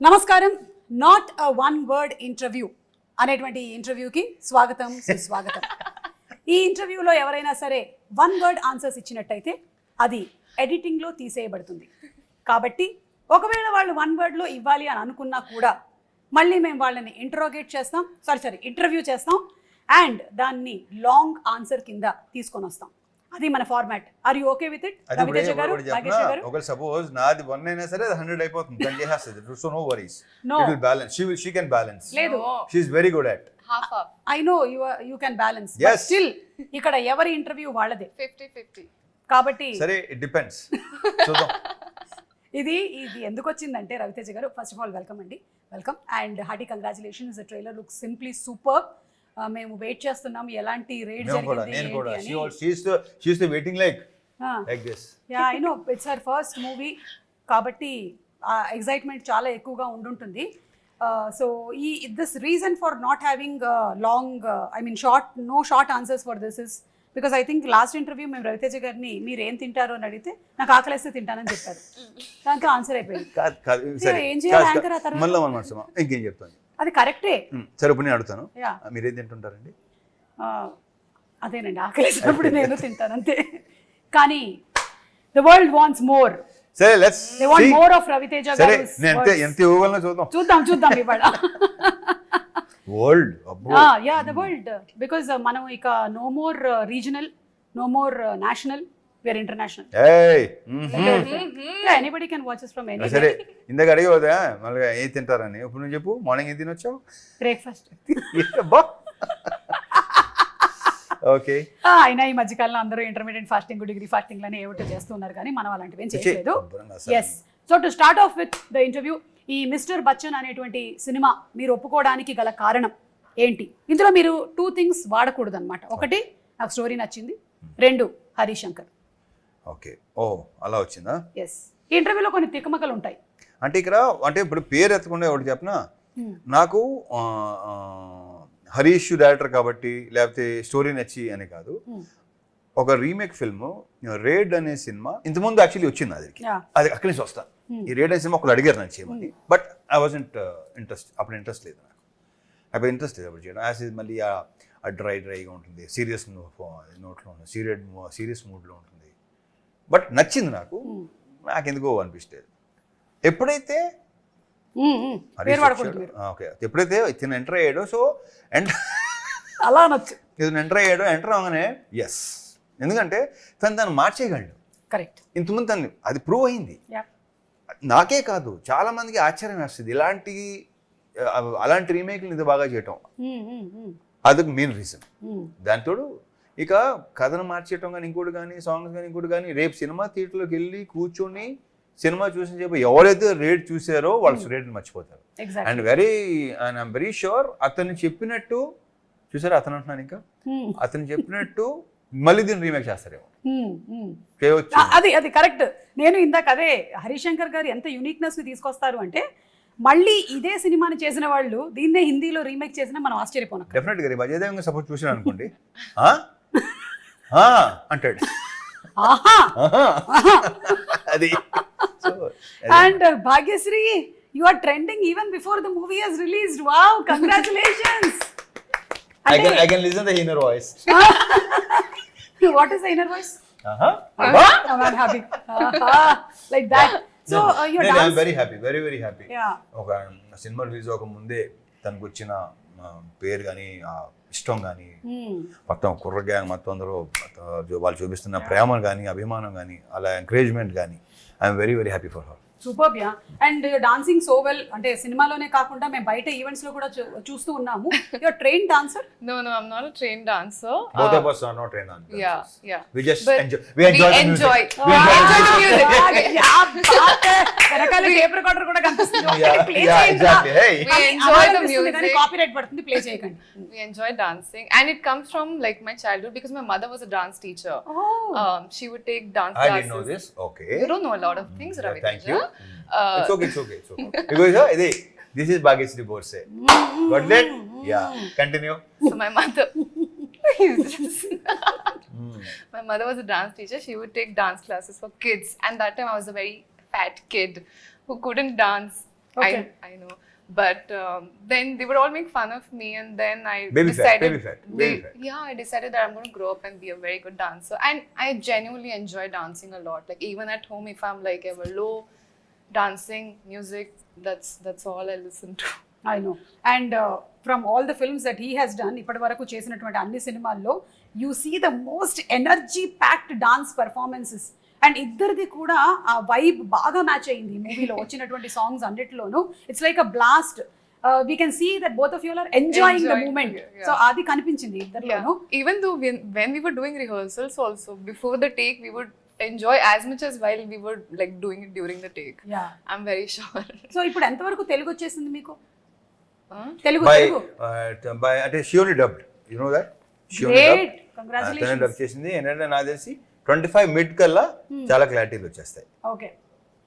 నమస్కారం. Not a one word interview అనేటువంటి ఇంటర్వ్యూకి స్వాగతం, సుస్వాగతం. ఈ ఇంటర్వ్యూలో ఎవరైనా సరే వన్ వర్డ్ ఆన్సర్స్ ఇచ్చినట్టయితే అది ఎడిటింగ్లో తీసేయబడుతుంది. కాబట్టి ఒకవేళ వాళ్ళు వన్ వర్డ్లో ఇవ్వాలి అని అనుకున్నా కూడా మళ్ళీ మేము వాళ్ళని ఇంటర్వ్యూ చేస్తాం అండ్ దాన్ని లాంగ్ ఆన్సర్ కింద తీసుకొని వస్తాం. అది మన format. Are you okay with it? Raviteja గారు, నాగేష్ గారు. ఒకవేళ సపోజ్ నాది 1 అయినా సరే 100 అయిపోతుంది. తను చేసేస్తుంది. So no worries. It will balance. She can balance. లేదు. She is very good at. Half. I know you can balance. Yes. But still ఇక్కడ ఎవరి ఇంటర్వ్యూ వాళ్ళదే. 50-50. కాబట్టి సరే, it depends. చూద్దాం. ఇది ఎందుకు వచ్చిందంటే రవితేజ గారు, ఫస్ట్ ఆఫ్ ఆల్ వెల్కమ్ అండి. Welcome and hearty congratulations. The trailer looks simply super. మేము వెయిట్ చేస్తున్నాం ఎలాంటి రేట్ జరిగింది నేను కూడా అని. she used to waiting like this. Yeah, I know it's her first movie కాబట్టి ఎక్సైట్మెంట్ చాలా ఎక్కువగా ఉండుంటుంది. So this reason for not having long short answers for this is because I think last interview మేము రవితేజ గారిని మీరు ఏం తింటారు అని అడిగితే నాకు ఆకలిస్తే తింటానని చెప్పారు. దాంతో ఆన్సర్ అయిపోయింది. ఏం చేయాలి యాంకర్ ఆ తర్వాత? మళ్ళీ ఇంకేం చెప్తాను. అది కరెక్టే. సరే, ఇప్పుడు నేను అడుగుతాను, మీరేం తింటుంటారండి? అదేనండి, ఆకలిసినప్పుడు నేను తింటాను అంతే. కానీ ద వరల్డ్ వాంట్స్ మోర్. సరే, let's they want more of Raviteja సరే, గారు. నేను ఎంత ఇవ్వగలనో చూద్దాం ఇవాళ. World yeah, the world. Because మనం ఇక no more regional, no more national, we are international. Anybody can watch us from anywhere. సరే, ఇందాక అడిగేదా మళ్ళీ ఏం తింటారని. ఇప్పుడు నువ్వు చెప్పు, మార్నింగ్ ఏం తినొచ్చావు? బ్రేక్ఫాస్ట్. ఓకే. అయినా ఈ మధ్యకాలంలో అందరూ ఇంటర్మీడియట్ ఫాస్టింగ్, డిగ్రీ ఫాస్టింగ్ లని ఏమిటో చేస్తున్నారు కానీ మనం అలాంటివి ఏం చేయలేదు. Yes. So to start off with the interview, ఈ మిస్టర్ బచ్చన్ అనేటువంటి సినిమా మీరు ఒప్పుకోవడానికి గల కారణం ఏంటి? ఇందులో మీరు 2 things వాడకూడదు అనమాట. ఒకటి, నాకు స్టోరీ నచ్చింది. 2, హరిశంకర్. ఓకే. ఓ, అలా వచ్చిందా? ఎస్. ఈ ఇంటర్వ్యూలో కొన్ని తికమకలు ఉంటాయి. అంటే ఇక్కడ ఇప్పుడు పేరు ఎత్తకుండా ఒకటి చెప్పనా, నాకు హరీష్ డైరెక్టర్ కాబట్టి లేకపోతే స్టోరీ నచ్చి అని కాదు. ఒక రీమేక్ ఫిల్మ్ రేడ్ అనే సినిమా ఇంతకుముందు యాక్చువల్లీ వచ్చింది. అది అక్కడి నుంచి వస్తా. ఈ రేడ్ అనే సినిమా ఒకరు అడిగారు నాకు చేయమని. బట్ ఐ వాజంట్ అప్పుడు ఇంట్రెస్ట్ లేదు నాకు. అప్పుడు చేయడం యాజ్ మళ్ళీ డ్రైగా ఉంటుంది, సీరియస్ నోట్లో ఉంటుంది, సీరియస్ మూడ్లో ఉంటుంది. బట్ నచ్చింది నాకు ఎందుకో అనిపిస్తుంది. ఎప్పుడైతే ఎప్పుడైతే ఇతను ఎంటర్ అయ్యాడో, సో అలా నచ్చు ఇతను ఎంటర్ అవగానే ఎస్, ఎందుకంటే తను మార్చేయగలడు. కరెక్ట్. ఇంతకుముందు తను అది ప్రూవ్ అయింది. నాకే కాదు, చాలా మందికి ఆశ్చర్యం వేస్తుంది అలాంటి రీమేక్లు ఇంత బాగా చేయటం. అదొక మెయిన్ రీజన్. దాంతో ఇక కథను మార్చేయటం కానీ ఇంకోటి కానీ సాంగ్స్ కానీ ఇంకోటి కానీ, రేపు సినిమా థియేటర్లోకి వెళ్ళి కూర్చొని సినిమా చూసిన చెప్పి ఎవరైతే రేట్ చూసారో వాళ్ళు రేట్ని మర్చిపోతారు. అండ్ ఐఎమ్ వెరీ షూర్ అతను చెప్పినట్టు చూసారా, అతను అంటున్నాను ఇంకా అతను చెప్పినట్టు మళ్ళీ దీన్ని రీమేక్ చేస్తారేమో. అది కరెక్ట్. నేను ఇందాక అదే హరిశంకర్ గారు ఎంత యూనిక్నెస్ ని తీసుకొస్తారు అంటే, మళ్ళీ ఇదే సినిమాని చేసిన వాళ్ళు దీన్నే హిందీలో రీమేక్ చేసినా మనం ఆశ్చర్యపోను. డెఫినెట్ గా అజయ్ దేవగన్ సపోజ్ చూసినా అనుకోండి అంటాడు. అది. And Bhagyashri, you are trending even before the movie has released. Wow, congratulations. I can listen the inner voice. What is the inner voice? I'm happy. Like that. So your dance. I'm very happy, very very happy. Yeah. ఒక cinema release అవ్వక ముందే తనకు వచ్చిన పేరు కానీ ఇష్టం కానీ మొత్తం కుర్ర గ్యాంగ్ మొత్తం అందరూ వాళ్ళు చూపిస్తున్న ప్రేమ కానీ అభిమానం కానీ అలా ఎంకరేజ్మెంట్ కానీ I'm very very happy for her. Super. Yeah. And dancing so well. అంటే సినిమాలోనే కాకుండా మేము బయట ఈవెంట్స్ లో కూడా చూస్తూ ఉన్నాము. Your train dancer? No, I'm not a trained dancer. Both of us are not trained dancers. Yeah. We just But enjoy the music. We enjoy the music. వెనకాల టేప్ రికార్డర్ కూడా కనిపిస్తుంది. Yeah, exactly. Hey. We enjoy the music. Copyright పడుతుంది, play చేయకండి. We enjoy dancing, and it comes from like my childhood because my mother was a dance teacher. She would take dance classes. I didn't know this. Okay. You don't know a lot of things, Ravi. Thank you. It's okay. Because this is Bhagyashree Borse. Got it? Yeah. Continue. So my mother my mother was a dance teacher. She would take dance classes for kids, and that time I was a very fat kid who couldn't dance. Okay. I know. But then they would all make fun of me, and then I Baby fat, decided, baby fat, baby fat. yeah, I decided that I'm going to grow up and be a very good dancer. And I genuinely enjoy dancing a lot. Like even at home, if I'm like ever low, dancing, music, that's all I listen to. I know and from all the films that he has done ఇప్పటి వరకు చేసినటువంటి అన్ని సినిమాల్లో you see the most energy packed dance performances and ఇద్దరిది కూడా ఆ vibe బాగా match అయింది ఈ మూవీలో వచ్చినటువంటి సాంగ్స్ అన్నిటిలోనూ it's like a blast we can see that both of you are enjoying the moment so అది కనిపించింది ఇద్దరిలోనూ Even though when we were doing rehearsals also, before the take, we would enjoy as much as while we were like doing it during the take. Yeah I'm very sure. So ఇప్పుడు ఎంతవరకు తెలుగు వచ్చేసింది మీకు Telugu by Telugu by అంటే షియోని dubbed you know that great congratulations dub చేసింది ఏంటంటే నాకు తెలిసి 25 మిడ్ కల్లా చాలా క్లారిటీలు వచ్చేస్తాయి ఓకే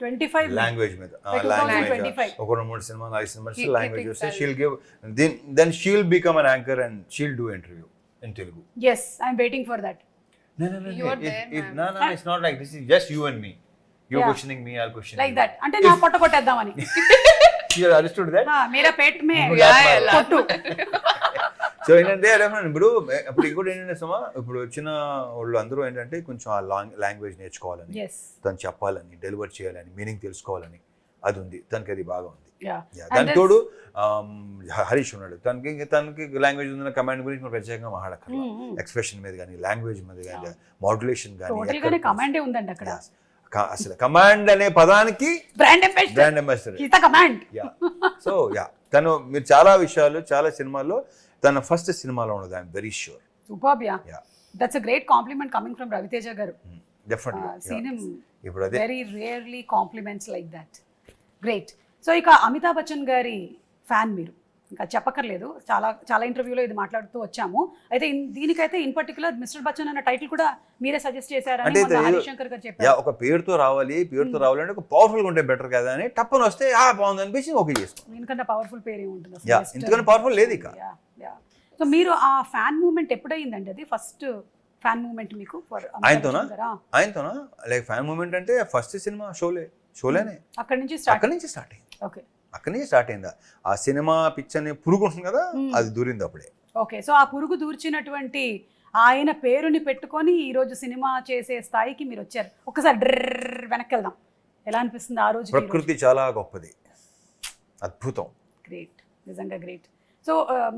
25 లాంగ్వేజ్ మీద 2025. ఒక 3 సినిమా 4 సినిమాస్ He లాంగ్వేజ్ thinks వస్తే I'll- she'll give then she'll become an anchor and she'll do interview in Telugu yes I'm waiting for that No, You are there, ma'am. no, it's not like this. Is just you and me. You're Yeah. questioning me, I'll question like you. that అంటే నా పొట్ట కొట్టేద్దామని You understood that? Mera Peth May Yeah, కొట్టు so ఏంటంటే ఇప్పుడు ఇంకోటి ఏంటంటే సుమా ఇప్పుడు వచ్చిన వాళ్ళు అందరూ ఏంటంటే కొంచెం ఆ లాంగ్వేజ్ నేర్చుకోవాలని ఎస్ తను చెప్పాలని డెలివర్ చేయాలని మీనింగ్ తెలుసుకోవాలని అది ఉంది తనకి అది బాగా ఉంది యా దాని తోడు హరీష్ ఉన్నాడు తనకి లాంగ్వేజ్ ఉన్న కమాండ్ గురించి మనం ప్రత్యేకంగా మాట్లాడక్కర్లా ఎక్స్ప్రెషన్ మీద కానీ లాంగ్వేజ్ మీద కానీ మాడ్యులేషన్ టోటల్ గానే కానీ కమాండే ఉందండి అక్కడ అసలు కమాండ్ అనే పదానికి brand ambassador brand ambassador his the command so తను మీరు చాలా విషయాలు చాలా సినిమాల్లో తన ఫస్ట్ సినిమాలో ఉన్నది I'm very sure superb yeah yeah that's a great compliment coming from Raviteja గారు డెఫినెట్లీ సీన్ హిమ్ ఇప్పుడు అదే very rarely compliments like that great so ఇక అమితాబ్ బచ్చన్ గారి ఫ్యాన్ మీరు ఇంకా చెప్పక్కర్లేదు చాలా చాలా ఇంటర్వ్యూలో ఇది మాట్లాడుతూ వచ్చాము అయితే దీనికైతే ఇన్ పర్టికులర్ మిస్టర్ బచ్చన్ అన్న టైటిల్ కూడా మీరే సజెస్ట్ చేశారని అంటే మన హరిశంకర్ గారు యా చెప్పారు ఒక పేరుతో రావాలంటే ఒక పవర్ఫుల్ గా ఉంటే బెటర్ కదా అని టప్పన వస్తే బాగుంది అనిపించి ఓకే చేసుకో దీనికన్నా పవర్ఫుల్ పేరు ఏముంటుంది యా ఎందుకంటే పవర్ఫుల్ లేదు ఇక సో మీరు ఆ ఫ్యాన్ మూమెంట్ ఎప్పుడైందండి అది ఫస్ట్ ఫ్యాన్ మూమెంట్ మీకు ఫర్ ఆయనతోనా లైక్ ఫ్యాన్ మూమెంట్ అంటే ఫస్ట్ సినిమా షోలేనే అక్కడి నుంచి స్టార్ట్ అక్కడి నుంచి స్టార్ట్ అయింది ఓకే అక్కడి నుంచి స్టార్ట్ అయిందా ఆ సినిమా పిక్చర్ పురుగు ఉంటుంది కదా అది దూరింది అప్పుడే ఓకే సో ఆ పురుగు దూర్చినటువంటి ఆయన పేరుని పెట్టుకొని ఈ రోజు సినిమా చేసే స్థాయికి మీరు వచ్చారు ఒకసారి డ్రర్ వెనక్కి వెళ్దాం ఎలా అనిపిస్తుంది ఆ రోజు ప్రకృతి చాలా గొప్పది అద్భుతం గ్రేట్ నిజంగా గ్రేట్ సో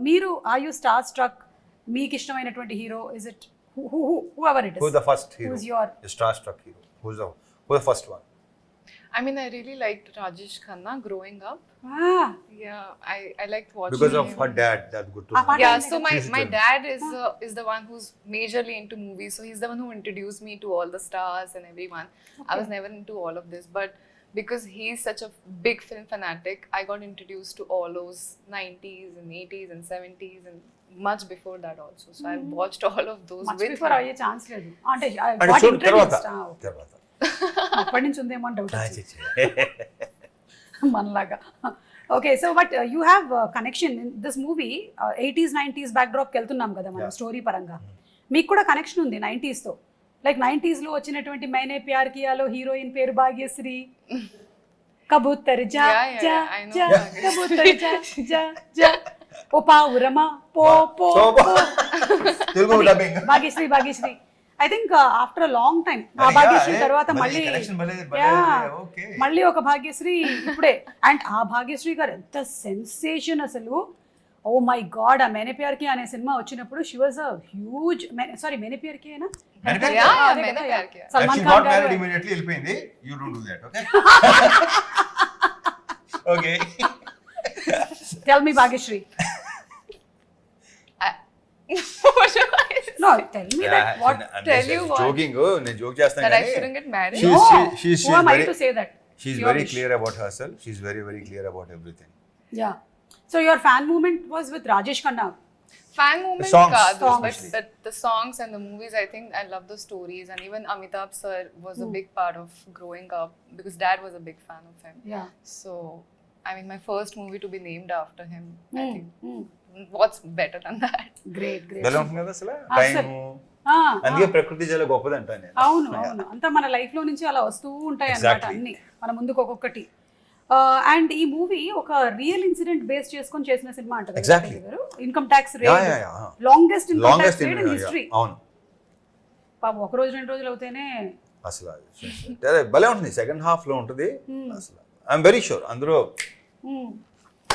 మీరు ఆర్ యూ స్టార్ స్ట్రక్ మీకు ఇష్టమైనటువంటి hero is it who ever it Who's is the first hero? Who's your- Starstruck hero? Who's the first one? I mean, I really liked Rajesh Khanna growing up. Yeah, I liked watching Because of him. her dad, that's good to Ah, know. what- Yeah, Like so a my physical. dad is the one who's majorly into movies. So he's the one who introduced me to all the stars and everyone. I was never into all of this, but because he's such a big film fanatic, I got introduced to all those 90s and 80s and 70s and much before that also. So I've watched all of those much with before him. అయ్యే chance లేదు అంటే అంటే got చూడు తర్వాత introduced. అప్పటి నుంచి ఉందేమో అని డౌట్ మనలాగా okay so but you have connection in this movie 80s 90s బ్యాక్డ్రాప్కి వెళ్తున్నాం కదా మనం స్టోరీ పరంగా మీకు కూడా కనెక్షన్ ఉంది 90s తో లైక్ 90s లో వచ్చినటువంటి మైనే ప్యార్ కియాలో హీరోయిన్ పేరు భాగ్యశ్రీ కబూతర్ జా Yeah, yeah, జా I know జా Bhagyashree. కబూతర్ జా జా జా ఓ పావురమా పో పో Telugu dubbing Bhagyashri I think after a long time ఆ భాగ్యశ్రీ తర్వాత మళ్ళీ మళ్ళీ ఒక భాగ్యశ్రీ ఇప్పుడే అండ్ ఆ భాగ్యశ్రీ గారు ఎంత సెన్సేషన్ అసలు ఓ మై గాడ్ ఆ మేనే ప్యార్ కి అనే సినిమా వచ్చినప్పుడు she was a huge sorry Maine Pyar Ki అయినా Yeah, Maine Pyar Kiya. Salman Khan గారు immediately వెళ్ళిపోయింది you don't do that okay tell me Bhagyashri no tell me that what Tell you what? Joking నేను జోక్ చేస్తాను That I కానీ shouldn't get married. she's who am I very to say that she's Your very wish. clear about herself she's very clear about everything yeah so your fan movement was with Rajesh Khanna Fan movement songs, kaadu, songs. but the songs and the movies, I think I love the stories, and even Amitabh sir was a big part of growing up because dad was a big fan of him. yeah So, I mean, my first movie to be named after him, I think. mm. What's better than that? great ఎలా ఉంటుంది కదా అసలు అసలు. Time ah అందుకే ప్రకృతి చాలా గొప్పది అంటాను నేను అవును అవును అంతా మన లైఫ్ లో నుంచి అలా వస్తూ ఉంటాయి అన్నమాట Exactly. అన్ని మన ముందుకు ఒక్కొక్కటి అండ్ ఈ మూవీ ఒక రియల్ ఇన్సిడెంట్ బేస్ చేసుకొని చేసిన సినిమా అంటారు Exactly. Income tax rate yeah. Longest income longest tax rate in history. అవును పాపం ఒక రోజు 2 రోజులు అవుతేనే అసలు అదే భలే ఉంటుంది, సెకండ్ హాఫ్ లో ఉంటుంది అసలు. ఐఎమ్ వెరీ షూర్ అందరూ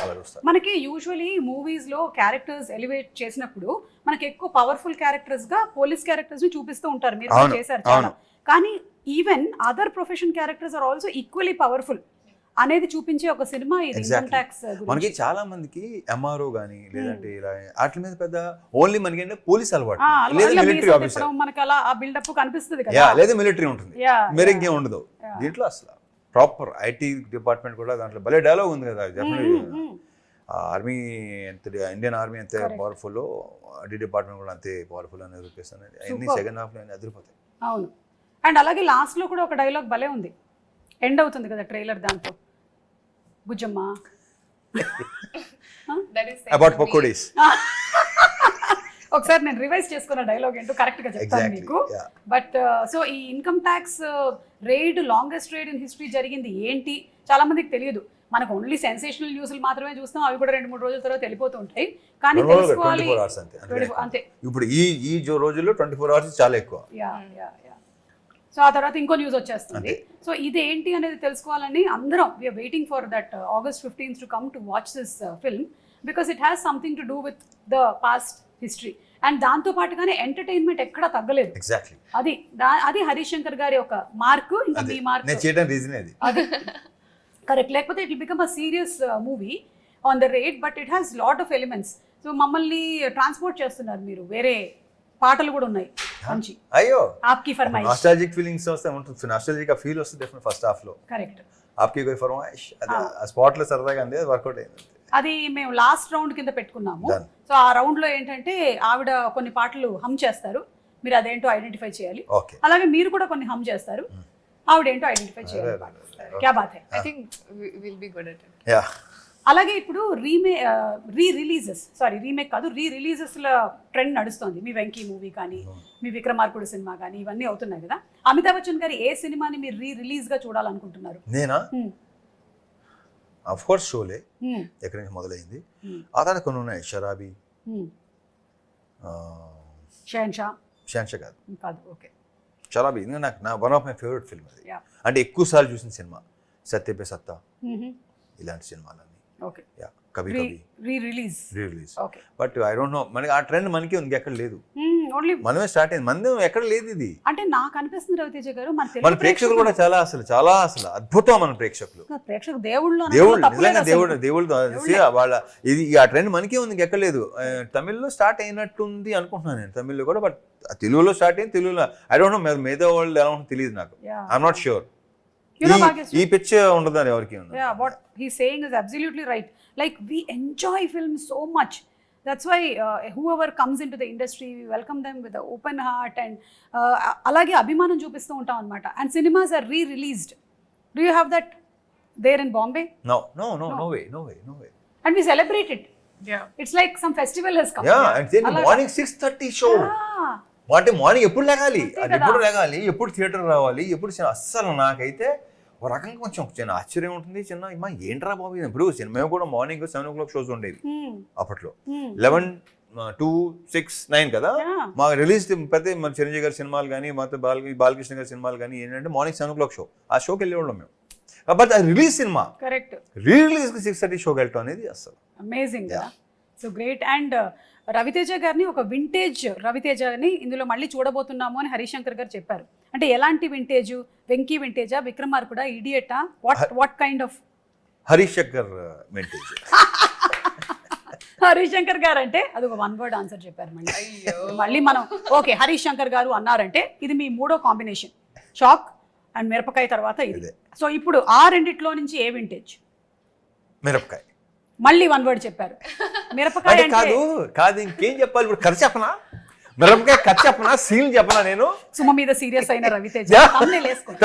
అలా చూస్తారు. మనకి యూజువలీ మూవీస్ లో క్యారెక్టర్స్ ఎలివేట్ చేసినప్పుడు మనకి ఎక్కువ పవర్ఫుల్ క్యారెక్టర్స్ గా పోలీస్ క్యారెక్టర్స్ ని చూపిస్తూ ఉంటారు, మీరు కూడా అవును, చేశారు చాలా. అవును. కానీ even other profession characters are also equally powerful అనేది చూపించే ఒక సినిమా ఇది ఇన్కమ్ Exactly. ట్యాక్స్. మనకి చాలా మందికి ఎంఆర్ఓ గానీ లేదంటే ఇలా వాటి మీద పెద్ద ఓన్లీ మనకి ఏంటంటే పోలీస్ అలవాటు లేదా మిలిటరీ ఆఫీసర్, మనకి అలా ఆ బిల్డప్ కనిపిస్తుంది యా కదా. లేదా మిలిటరీ ఉంటుంది, Yeah, మరి yeah. ఇంకేం ఉండదు దీంట్లో. అసలు ప్రాపర్ ఐటీ డిపార్ట్మెంట్ కూడా దాంట్లో భలే డైలాగ్ ఉంది కదా, డెఫినెట్లీ ఆర్మీ ఎంత ఇండియన్ ఆర్మీ ఎంత పవర్ఫుల్, ఐటీ డిపార్ట్మెంట్ కూడా అంతే పవర్ఫుల్ అని చూపిస్తాను. అన్ని సెకండ్ హాఫ్ లో అదిరిపోతాయి. అవును. అండ్ అలాగే లాస్ట్ లో కూడా ఒక డైలాగ్ భలే ఉంది, ఎండ్ అవుతుంది కదా ట్రైలర్ దాంతో, Bujjamma That is about pakodis. ఒకసారి నేను రివైజ్ చేసుకున్న డైలాగ్ ఏంటో కరెక్ట్ గా చెప్తాను Exactly, మీకు. yeah. బట్ సో ఈ income tax raid longest raid in history జరిగింది ఏంటి చాలా మందికి తెలియదు. మనకు ఓన్లీ సెన్సేషనల్ న్యూస్లు మాత్రమే చూస్తాం, అవి కూడా 2-3 రోజుల తర్వాత వెళ్ళిపోతూ ఉంటాయి. కానీ తెలుసుకోవాలి 24 hours అంతే. అంతే. ఇప్పుడు ఈ రోజుల్లో 24 hours చాలా ఎక్కువ. Yeah yeah yeah. సో ఆ తర్వాత ఇంకో న్యూస్ వచ్చేస్తుంది. సో ఇది ఏంటి అనేది తెలుసుకోవాలని అందరం we are waiting for that August 15th to come to watch this film because it has something to do with the past history. And దాంతో పాటుగానే ఎంటర్టైన్మెంట్ ఎక్కడా తగ్గలేదు. ఎగ్జాక్ట్లీ అది హరీష్ శంకర్ గారి ఒక మార్కు, ఇంకా మీ మార్క్ నేను చేయడం రీజన్ అది. అది కరెక్ట్. లేకపోతే it will become a serious movie on the rate, but it has lot of elements. So మమ్మల్ని ట్రాన్స్పోర్ట్ చేస్తున్నారు మీరు, వేరే పాటలు కూడా ఉన్నాయి మంచి. అయ్యో ఆప్కి ఫర్మాయిష్, నాస్టాల్జిక్ ఫీలింగ్స్ వస్తే ఉంటుంది, నాస్టాల్జిక్ ఫీల్ వస్తుంది డెఫినెట్ ఫస్ట్ హాఫ్ లో. కరెక్ట్. ఆప్కి కోయి ఫర్మాయిష్ అది ఆ స్పాట్ లో సరదాగా అంది, అది వర్కౌట్ అయింది. అది మేము లాస్ట్ రౌండ్ కింద పెట్టుకున్నాము. Done. సో ఆ రౌండ్ లో ఏంటంటే ఆవిడ కొన్ని పాటలు హమ్ చేస్తారు, మీరు అదేంటో ఐడెంటిఫై చేయాలి. ఓకే, అలాగే మీరు కూడా కొన్ని హమ్ చేస్తారు, ఆవిడ ఏంటో ఐడెంటిఫై చేయాలి. క్యా బాత్ హై. I think we'll be good at it. Yeah. అలాగే ఇప్పుడు రీమేక్ కాదు, రీ రిలీజెస్ల ట్రెండ్ నడుస్తుంది. మీ వెంకీ మూవీ కానీ, మీ విక్రమార్కుడు సినిమా కానీ, ఇవన్నీ అవుతున్నాయి కదా. అమితాబ్ బచ్చన్ గారి ఏ సినిమాని మీరు రిలీజ్ గా చూడాలనుకుంటున్నారు? నేనా ఆఫ్ కోర్స్ షోలే ఎక్కడి నుంచి మొదలైంది. ఆ తర్వాత కొన్ని ఉన్నాయి, షరాబీ, షాన్షా కాదు, ఓకే, షరాబీ నాకు one of my favourite film అది. Yeah. అంటే ఎక్కువ సార్లు చూసిన సినిమా సత్యపే సత్తా, ఇలాంటి సినిమాలన్నీ. Okay, yeah, Kabhi Kabhi release. Okay, but I don't know, మనకి ఆ ట్రెండ్ మనకి ఉంది, ఎక్కడ లేదు. ఓన్లీ మనమే స్టార్ట్ అయింది, మంది ఎక్కడ లేదు ఇది. అంటే నాకు అనిపిస్తుంది రవితేజ గారు, మన ప్రేక్షకులు కూడా చాలా అసలు అద్భుతం. మన ప్రేక్షకులు దేవుళ్ళు నిజంగా దేవుళ్ళు వాళ్ళ ఇది ఆ ట్రెండ్ మనకే ఉంది, ఎక్కడ లేదు. తమిళ్లో స్టార్ట్ అయినట్టుంది అనుకుంటున్నాను నేను, తమిళ్లో కూడా. బట్ తెలుగులో స్టార్ట్ అయింది, తెలుగులో ఐ డోంట్ నో మిగతా వరల్డ్ ఎలా ఉంటుందో తెలియదు నాకు. I'm not sure. ఈ పిచ్ ఉండదని ఎవరికి ఉంది. What he's saying is absolutely right. Like we enjoy film so much. That's why whoever comes into the industry, we welcome them with an open heart and alage abhimanam చూపిస్తూ ఉంటాం అన్నమాట. And cinemas are re-released. Do you have that there in Bombay? No way. And we celebrate it. Yeah. It's like some festival has come. Yeah, and then morning 6:30 show. అంటే morning ఎప్పుడు లేగాలి, అది ఎప్పుడు లేగాలి, ఎప్పుడు theatre రావాలి, ఎప్పుడు అస్సలు నాకైతే ఒక రకంగా కొంచెం చిన్న ఆశ్చర్యం ఉంటుంది. చిన్న ఏంట్రా బాబు, ఇప్పుడు మేము కూడా మార్నింగ్ 7 o'clock షోస్ ఉండేవి అప్పట్లో. 11, 2, 6, 9 కదా మాకు రిలీజ్. ప్రతి మన చిరంజీవి గారి సినిమాలు కానీ, మొత్తం బాలకృష్ణ గారి సినిమాలు కానీ ఏంటంటే మార్నింగ్ 7 o'clock షో, ఆ షోకి వెళ్ళేవాళ్ళం మేము. బట్ అది రిలీజ్ సినిమా, కరెక్ట్, రిలీజ్ 6:30 షోకి వెళ్ళటం అనేది అసలు amazing. So great. And Raviteja గారిని ఒక వింటేజ్ రవితేజని ఇందులో మళ్ళీ చూడబోతున్నాము అని హరీష్ శంకర్ గారు చెప్పారు. అంటే ఎలాంటి వింటేజ్? వెంకీ వింటేజా, విక్రమార్కుడా, ఇడియటా, what kind of? Harish Shankar vintage. Harish Shankar గారు అంటే అది ఒక 1 word ఆన్సర్ చెప్పారు. మళ్ళీ మనం ఓకే హరీష్ శంకర్ గారు అన్నారంటే ఇది మీ 3వ కాంబినేషన్, షాక్ అండ్ మిరపకాయ తర్వాత ఇది. సో ఇప్పుడు ఆ రెండిట్లో నుంచి ఏ వింటేజ్? మిరపకాయ. మళ్ళీ 1 word చెప్పారు. మిరపకాయ కాదు ఇంకేం చెప్పాలి ఇప్పుడు? ఖర్చు చెప్పనా? మిరపకాయ ఖర్చు చెప్పనా? సీల్ చెప్పనా? నేను సుమ మీద సీరియస్ అయిన రవితేజ వేసుకోండి,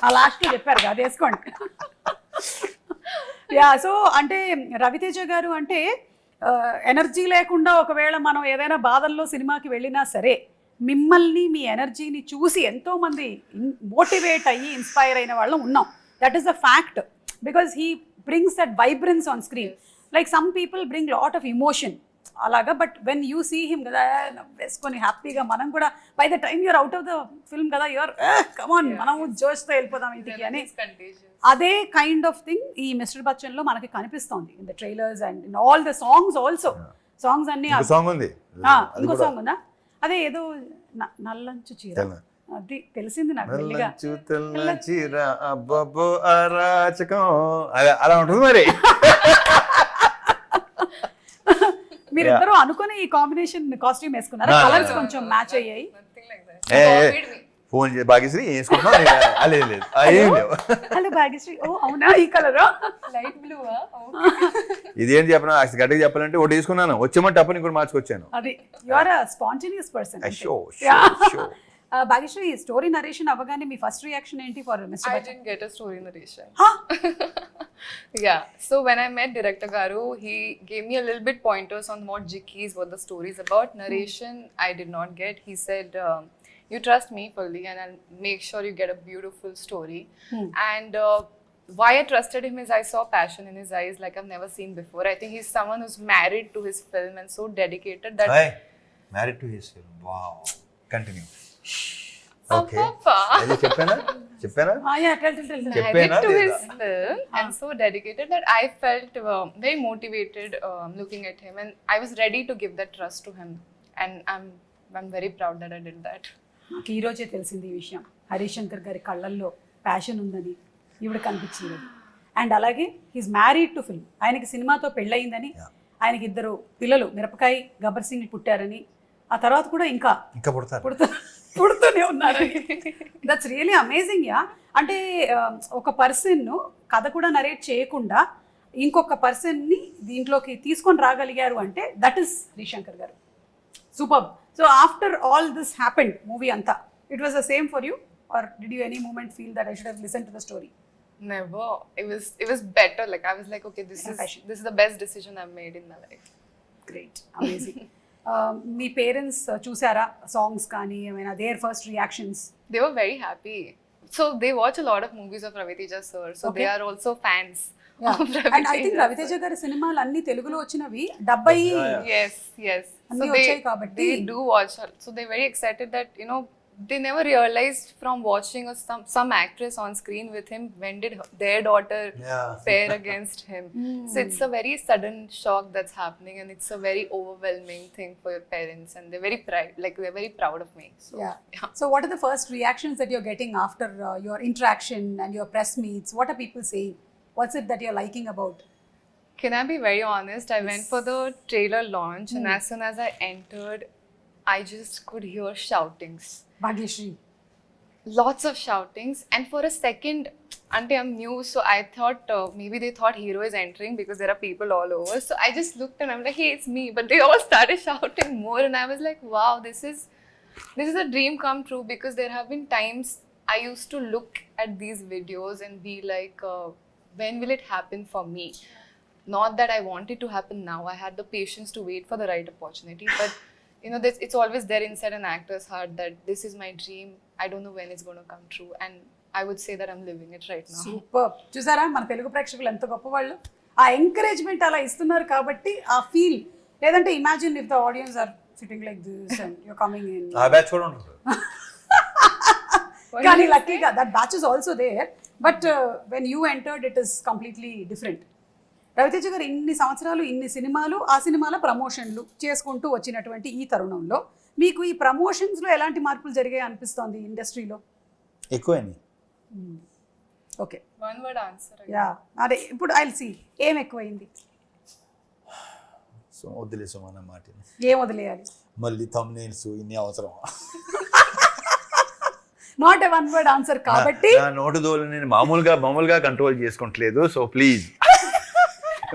ఆ లాస్ట్ లో చెప్పారు కదా, అది వేసుకోండి. యా, సో అంటే రవితేజ గారు అంటే ఎనర్జీ లేకుండా ఒకవేళ మనం ఏదైనా బాధల్లో సినిమాకి వెళ్ళినా సరే మిమ్మల్ని మీ ఎనర్జీని చూసి ఎంతోమంది మోటివేట్ అయ్యి ఇన్స్పైర్ అయిన వాళ్ళం ఉన్నాం. That is the fact, because he brings that vibrance on screen. Like some people bring lot of emotion అలాగా, but when you see him కదా వేసుకొని హ్యాపీగా, మనం కూడా by the time you're out of the film కదా you're come on మనము జోష్తో వెళ్ళిపోదాం ఇంటికి అని. అదే కైండ్ ఆఫ్ థింగ్ ఈ మిస్టర్ బచ్చన్లో మనకి కనిపిస్తోంది in the trailers and in all the songs also. Songs అన్ని సాంగ్ ఉంది, ఇంకో సాంగ్ ఉందా, అదే ఏదో నల్లంచు చీర, అది తెలిసింది నాకు మెల్లిగా. అలా ఉంటుంది మరి. మీరిద్దరూ అనుకుని ఈ కాంబినేషన్ కాస్ట్యూమ్ వేసుకున్నారు, కలర్స్ కొంచెం మ్యాచ్ అయ్యాయి. ఫోన్ చేసి భాగ్యశ్రీ వేసుకుంటున్నాం, లేదు ఏం లేవు. హలో భాగ్యశ్రీ, ఓ అవునా ఈ కలర్ లైట్ బ్లూ. ఇదేం చెప్పినా గట్టిగా చెప్పాలంటే ఒకటి తీసుకున్నాను, వచ్చేమంటే అప్పుడు ఇంకోటి మార్చుకొచ్చాను. అది you are a spontaneous person. Bhagyashri, story narration అవ్వగానే మీ ఫస్ట్ రియాక్షన్ ఏంటి for Mister I Bachchan? didn't get a story narration. Yeah. So when I met Director Garu, he gave me a little bit pointers on what Jikki's, what the story is about. Narration, I did not get. He said, you trust me fully and I'll make sure you get a beautiful story. And why I trusted him is I saw passion in his eyes like I've never seen before. I think he's someone who's married to his film and so dedicated that... Married to his film. Wow. Continue. Okay. చెప్పానా Married to his film and so dedicated that I felt very motivated looking at him, and I was ready to give that trust to him, and I'm very proud that I did that. నాకు ఈ రోజే తెలిసింది ఈ విషయం. హరీష్ శంకర్ గారి కళ్ళల్లో passion ఉందని ఈవిడ కనిపించింది. అండ్ అలాగే హీస్ మ్యారీడ్ టు ఫిల్మ్, ఆయనకి సినిమాతో పెళ్ళయిందని, ఆయనకి 2 పిల్లలు మిరపకాయ గబ్బర్ సింగ్ పుట్టారని, ఆ తర్వాత కూడా ఇంకా పుడుతూనే ఉన్నారని. That's really amazing. యా, అంటే ఒక పర్సన్ కథ కూడా నరేట్ చేయకుండా ఇంకొక పర్సన్ని దీంట్లోకి తీసుకొని రాగలిగారు అంటే దట్ ఈస్ హరీష్ శంకర్ గారు. Super. So after all this happened, movie అంతా, it was the same for you, or did you any moment feel that I should have listen to the story? Never. It was better. Like I was like, okay, this is the best decision I've made in my life. Great, amazing. మీ parents చూసారా songs కానీ ఏమైనా, their first reactions? They were very happy. So they watch a lot of movies of Ravi Teja sir. So they are also fans of Ravi and I think Raviteja గారి సినిమాలు అన్ని తెలుగులో వచ్చినవి 70. Yes. అన్ని So వచ్చాయి కాబట్టి they do watch. So they're very excited that, you know, they never realized from watching some actress on screen with him, when did their daughter pair against him. So it's a very sudden shock that's happening, and it's a very overwhelming thing for your parents, and they're very proud of me. So, yeah. So what are the first reactions that you're getting after your interaction and your press meets? What are people saying? What's it that you're liking about? Can I be very honest? I went for the trailer launch, and as soon as I entered, I just could hear shoutings. Bhagyashree. Lots of shoutings, and for a second, until I'm new, so I thought maybe they thought hero is entering because there are people all over. So I just looked and I'm like, hey, it's me. But they all started shouting more, and I was like, wow, this is a dream come true, because there have been times I used to look at these videos and be like, when will it happen for me? Not that I want it to happen now. I had the patience to wait for the right opportunity, but you know, it's always there inside an actor's heart that this is my dream. I don't know when it's going to come true, and I would say that I'm living it right now. Super. చూసారా మన తెలుగు ప్రేక్షకులు ఎంత గొప్పవాళ్ళు, ఆ encouragement అలా ఇస్తున్నారు కాబట్టి ఆ ఫీల్. లేదంటే imagine if the audience are sitting like this and you coming in. ఆ బ్యాచ్ కూడా ఉంటుంది. కానీ లక్కీగా that batch is also there, but when you entered it is completely different. Raviteja గారు ఇన్ని సంవత్సరాలు ఇన్ని సినిమాలు, ఆ సినిమాల ప్రమోషన్లు చేసుకుంటూ వచ్చినటువంటి ఈ తరుణంలో మీకు ఈ ప్రమోషన్స్లో ఎలాంటి మార్పులు జరిగాయి అనిపిస్తోంది ఇండస్ట్రీలో? ఎక్కువైంది. Okay, One word answer. Yeah, అదే ఇప్పుడు ఐల్ సీ ఏం ఎక్కువైంది. సో వదిలేసాం అన్న మాట. ఏం వదిలేయాలి? మళ్ళీ thumbnails ఇన్ని అవసరం. Not a one word answer కాబట్టి నోటు దోలు నేను మామూలుగా కంట్రోల్ చేసుకుంటలేదు. సో ప్లీజ్,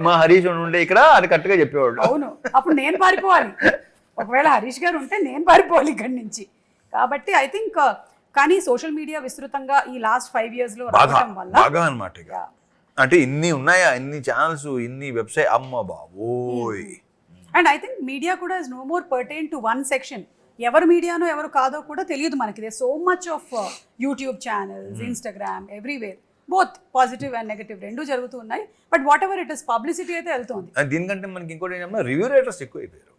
మా హరీష్ ఉండే ఇక్కడ అది కరెక్ట్గా చెప్పేవాడు. అవును, అప్పుడు నేను పారిపోవాలి. ఒకవేళ హరీష్ గారు ఉంటే నేను పారిపోవాలి ఇక్కడి నుంచి. కాబట్టి ఐ థింక్ కానీ సోషల్ మీడియా విస్తృతంగా ఈ లాస్ట్ 5 years లో రావడం వల్ల బాగా అనమాట. అంటే ఇన్ని ఉన్నాయా, ఇన్ని ఛానల్స్, ఇన్ని వెబ్సైట్, అమ్మ బాబోయ్. అండ్ ఐ థింక్ మీడియా కూడా is no more pertain to one section. ఎవరు మీడియానో ఎవరు కాదో కూడా తెలియదు మనకి. They so much of YouTube channels, Instagram, everywhere. Both positive and negative రెండు జరుగుతూ ఉన్నాయి. But whatever it is publicity అయితే వెళ్తుంది. దీనికంటే మనకి ఇంకోటి ఏంటంటే రివ్యూ రైటర్స్ ఎక్కువ అయిపోయారు.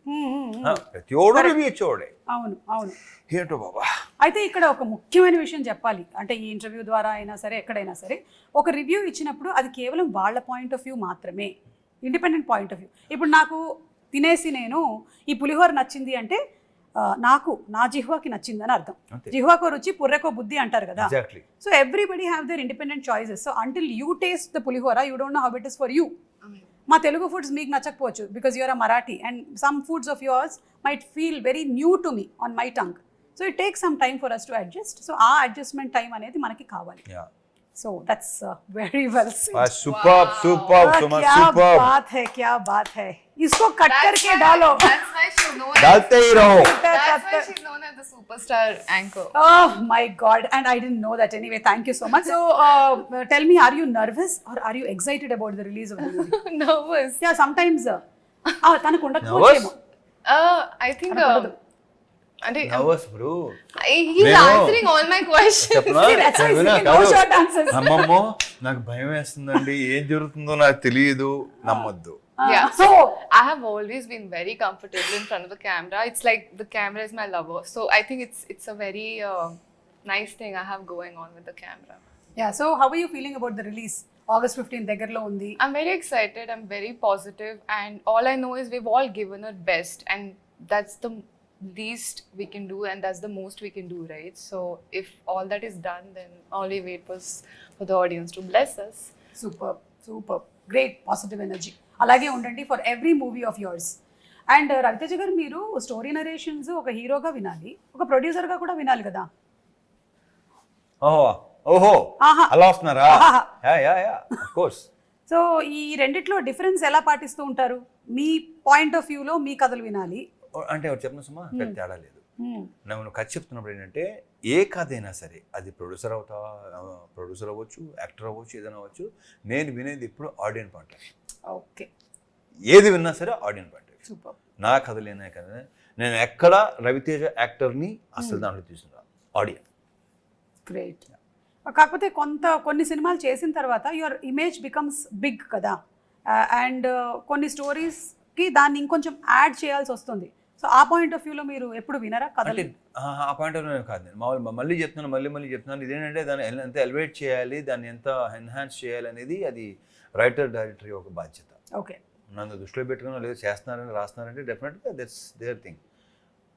ప్రతి ఓడు రివ్యూ ఇచ్చేవాడే. అవును అవును. ఏంటో బాబా. అయితే ఇక్కడ ఒక ముఖ్యమైన విషయం చెప్పాలి, అంటే ఈ ఇంటర్వ్యూ ద్వారా అయినా సరే ఎక్కడైనా సరే ఒక రివ్యూ ఇచ్చినప్పుడు అది కేవలం వాళ్ళ పాయింట్ ఆఫ్ వ్యూ మాత్రమే, ఇండిపెండెంట్ పాయింట్ ఆఫ్ వ్యూ. ఇప్పుడు నాకు తినేసి నేను ఈ పులిహోర నచ్చింది అంటే నాకు నా జిహ్వాకి నచ్చిందని అర్థం. జిహ్వాకో రుచి పుర్రెకో బుద్ధి అంటారు కదా. So everybody have their independent choices. So until you taste the pulihora you don't know how it is for you. మా తెలుగు ఫుడ్స్ మీకు నచ్చకపోవచ్చు because you're a Marathi and some foods of yours might feel very new to me on my tongue. So it take some time for us to adjust. So ఆ adjustment time అనేది మనకి కావాలి. So that's very well said. Superb, superb, Suma, superb. क्या बात है. इसको cut करके डालो. That's why she's known. डालते ही रहो. That's why she's known as the superstar anchor. Oh my God! And I didn't know that anyway. Thank you so much. So tell me, are you nervous or are you excited about the release of the movie? Nervous. Yeah, sometimes. తనకు ఉండకపోవచ్చేమో. I think. Nervous, bro. He's answering all my questions. That's why he's giving no short answers. అమ్మమ్మో నాకు భయం వేస్తుందండి, ఏం జరుగుతుందో నాకు తెలియదు, నమ్మొద్దు. Yeah, so I have always been very comfortable in front of the camera. It's like the camera is my lover. So I think it's a very nice thing I have going on with the camera. Yeah, so how are you feeling about the release? August 15th దగ్గరలో ఉంది. I'm very excited. I'm very positive, and all I know is we've all given our best, and that's the least we can do, and that's the most we can do, right? So if all that is done, then all we wait was for the audience to bless us. Superb, great positive energy. అలాగే ఉండండి for every movie of yours. And Raviteja గారు, మీరు story narrations ఒక హీరోగా వినాలి, ఒక ప్రొడ్యూసర్గా కూడా వినాలి కదా. ఓహో అలా వస్తున్నారా? Of course. సో ఈ రెండిట్లో డిఫరెన్స్ ఎలా పాటిస్తూ ఉంటారు? మీ పాయింట్ ఆఫ్ వ్యూలో మీ కథలు వినాలి అంటే చెప్పిన సుమా, పెద్ద తేడా లేదు. నేను కథ చెప్తున్నప్పుడు ఏంటంటే ఏ కథ అయినా సరే అది ప్రొడ్యూసర్ అవ్వచ్చు, యాక్టర్ అవ్వచ్చు, ఏదైనా అవ్వచ్చు, నేను వినేది ఇప్పుడు ఆడియన్స్ పాయింట్. ఓకే, ఏది విన్నా సరే ఆడియన్స్ పాయింట్. సూపర్. నా కథలేనా కదా, నేను ఎక్కడ రవితేజ యాక్టర్ని అసలు దాంట్లో తీసుకున్నా ఆడియన్స్. గ్రేట్. కాకపోతే కొన్ని సినిమాలు చేసిన తర్వాత యువర్ ఇమేజ్ బికమ్స్ బిగ్ కదా, అండ్ కొన్ని స్టోరీస్కి దాన్ని ఇంకొంచెం యాడ్ చేయాల్సి వస్తుంది. సో ఆ పాయింట్ ఆఫ్ వ్యూలో మీరు ఎప్పుడు వినరా కథలు? ఆ పాయింట్ ఆఫ్ వ్యూ కాదు, నేను మళ్ళీ చెప్తున్నాను ఇదేంటంటే దాన్ని ఎంత ఎలివేట్ చేయాలి, దాన్ని ఎంత ఎన్హాన్స్ చేయాలి అనేది అది రైటర్ డైరెక్టర్ యొక్క బాధ్యత. ఓకే, నన్ను దృష్టిలో పెట్టుకుని లేదా చేస్తున్నారని రాస్తున్నారంటే డెఫినెట్గా దట్స్ దేర్ థింగ్.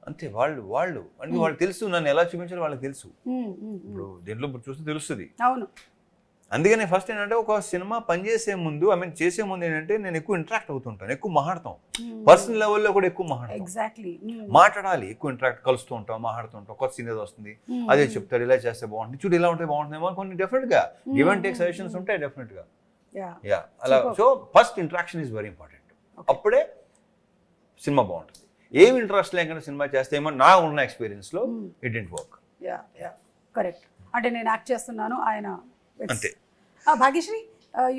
అంతే, వాళ్ళు అంటే వాళ్ళకి తెలుసు నన్ను ఎలా చూపించాలో వాళ్ళకి తెలుసు. ఇప్పుడు దీంట్లో చూస్తే తెలుస్తుంది. అవును. అందుకని ఫస్ట్ ఏంటంటే ఒక సినిమా పనిచేసే ముందు చేసే ముందు ఏంటంటే నేను ఎక్కువ ఇంటరాక్ట్ అవుతుంటాను, ఎక్కువ మాట్లాడతాం, పర్సనల్ లెవెల్లో కూడా ఎక్కువ మాట్లాడతాం. ఎగ్జాక్ట్లీ, మాట్లాడాలి, ఎక్కువ ఇంటరాక్ట్ కలుస్తూ ఉంటాం, మాట్లాడుతుంటాం. కొత్త సీన్ ఏదో వస్తుంది, అదే చెప్తారు, ఇలా చేస్తే బాగుంటుంది, చూడు ఇలా ఉంటే బాగుంటుందేమో, కొన్ని డెఫినెట్గా గివ్ అండ్ టేక్ సజెషన్స్ ఉంటాయి డెఫినెట్గా. అలా. So first interaction is very important. అప్పుడే సినిమా బాగుంటుంది. ఏమి ఇంట్రెస్ట్ లేకుండా సినిమా చేస్తే ఏమో నా ఉన్న ఎక్స్పీరియన్స్లో ఇట్ డెంట్ వర్క్. కరెక్ట్. అంటే నేను యాక్ట్ చేస్తున్నాను, ఆయన అంతే. Bhagyashri,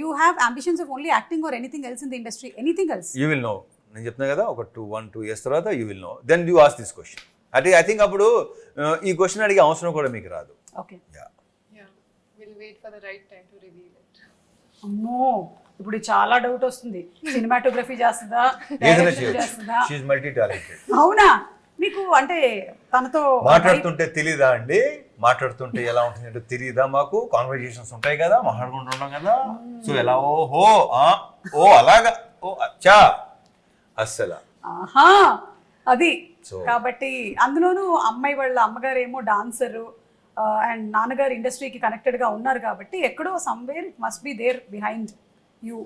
you have ambitions of only acting or anything else in the industry? Anything else? You will know. నేను చెప్తున్నా కదా, ఒక 1-2 years తర్వాత you will know, then you ask this question. అంటే ఐ థింక్ అప్పుడు ఈ క్వశ్చన్ అడిగే అవసరం కూడా మీకు రాదు. Okay, we'll wait for the right time to reveal it. అమ్మో, ఇప్పుడు చాలా డౌట్ వస్తుంది. సినిమాటోగ్రఫీ చేస్తుందా, చేస్తుందా? She is multi talented. అవునా? మీకు అంటే తనతో మాట్లాడుతుంటే తెలీదా అండి? మాట్లాడుతుంటే ఎలా ఉంటుంది అంటే తెలీదా? మాకు కాన్వర్జేషన్స్ ఉంటాయి కదా, మాట్లాడుకుంటున్నాం కదా. సో ఎలా ఓ అలాగా, ఓ అచ్చా, అస్సలా, ఆహా, అది. కాబట్టి అందులోనూ అమ్మాయి వాళ్ళ అమ్మగారు ఏమో డాన్సరు అండ్ నాన్నగారు ఇండస్ట్రీకి కనెక్టెడ్ గా ఉన్నారు కాబట్టి ఎక్కడో somewhere it must be there behind you.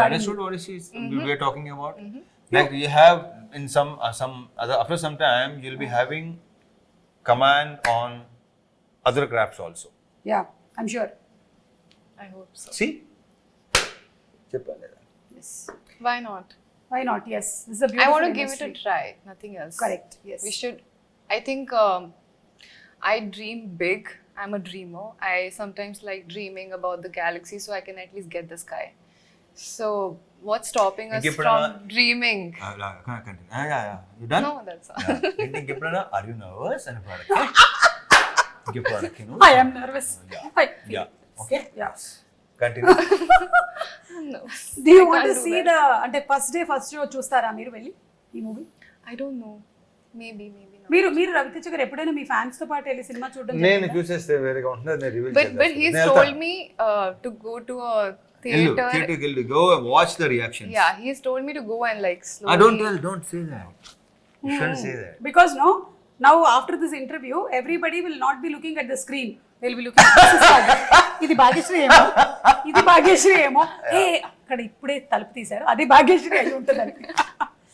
Understood what we were talking about? Like you have in some other, after some time you'll be having command on other crafts also. Yeah, I'm sure. I hope so. See? Cheppaleda. Yes. Why not? Yes, this is a beautiful I want to industry. give it a try, nothing else. Correct. Yes, we should. I think I dream big. I'm a dreamer. I sometimes like dreaming about the galaxy so I can at least get the sky. So what's stopping us from dreaming? Yeah. You done? No, that's all. Are you nervous? And product. I am nervous. Yeah. Okay. Yeah. Continue. No. Do you I want to can't do see that. the అంటే first day first show చూస్తారా మీరు వెళ్ళి ఈ movie? I don't know. Maybe not. మీరు రవితేజ గారు ఎప్పుడైనా మీ fans తో పాటు వెళ్ళి సినిమా చూడడం నేను జరిగిందా? చూసేస్తే వేరేగా ఉంటుంది, నేను reveal But he's told me to go to a theater. థియేటర్కి go watch the reactions. Yeah, he's told me to go and like slowly. Don't say that. You shouldn't say that. Because now after this interview everybody will not be looking at the screen, they'll be looking at this is Bhagya. ఇది భాగ్యశ్రీ ఏమో, ఇది భాగ్యశ్రీ ఏమో, ఏ అక్కడ ఇప్పుడే తలుపు తీశారు అది భాగ్యశ్రీ అయి ఉంటుందని.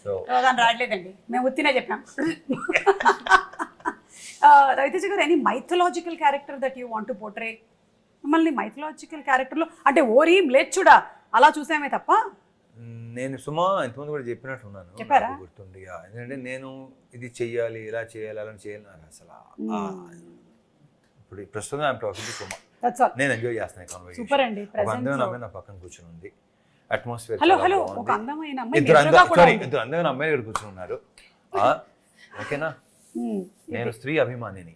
So కానీ రావట్లేదండి, మేము ఉత్తినే చెప్పాం. రవితేజ గారు, any mythological character that you want to portray? మిమ్మల్ని మైథలాజికల్ క్యారెక్టర్లో అంటే ఓరి మ్లేచ్చుడా అలా చూసామే తప్ప. నేను సుమా ఇంతమంది కూడా చెప్పినట్టున్నాను, చెప్పారా? నాకు గుర్తుంది. ఎందుకంటే నేను ఇది చెయ్యాలి, ఇలా చేయాలి, అలా చేయాలి నాకు అసలు ఇప్పుడు ప్రస్తుతం I'm talking to Suma. That's all. నేను ఎంజాయ్ చేస్తాను కాన్వర్సేషన్. సూపర్ అండి. ఒక అందమైన అమ్మాయి నా పక్కన కూర్చుని ఉంది, అట్మాస్ఫియర్ హలో ఒక అందమైన అమ్మాయి ఇద్దరు ఎదురుగా కూడా ఉంది. ఇద్దరు అందమైన అమ్మాయి ఇక్కడ కూర్చుని ఉన్నారు. ఓకేనా, నేను స్త్రీ అభిమానిని.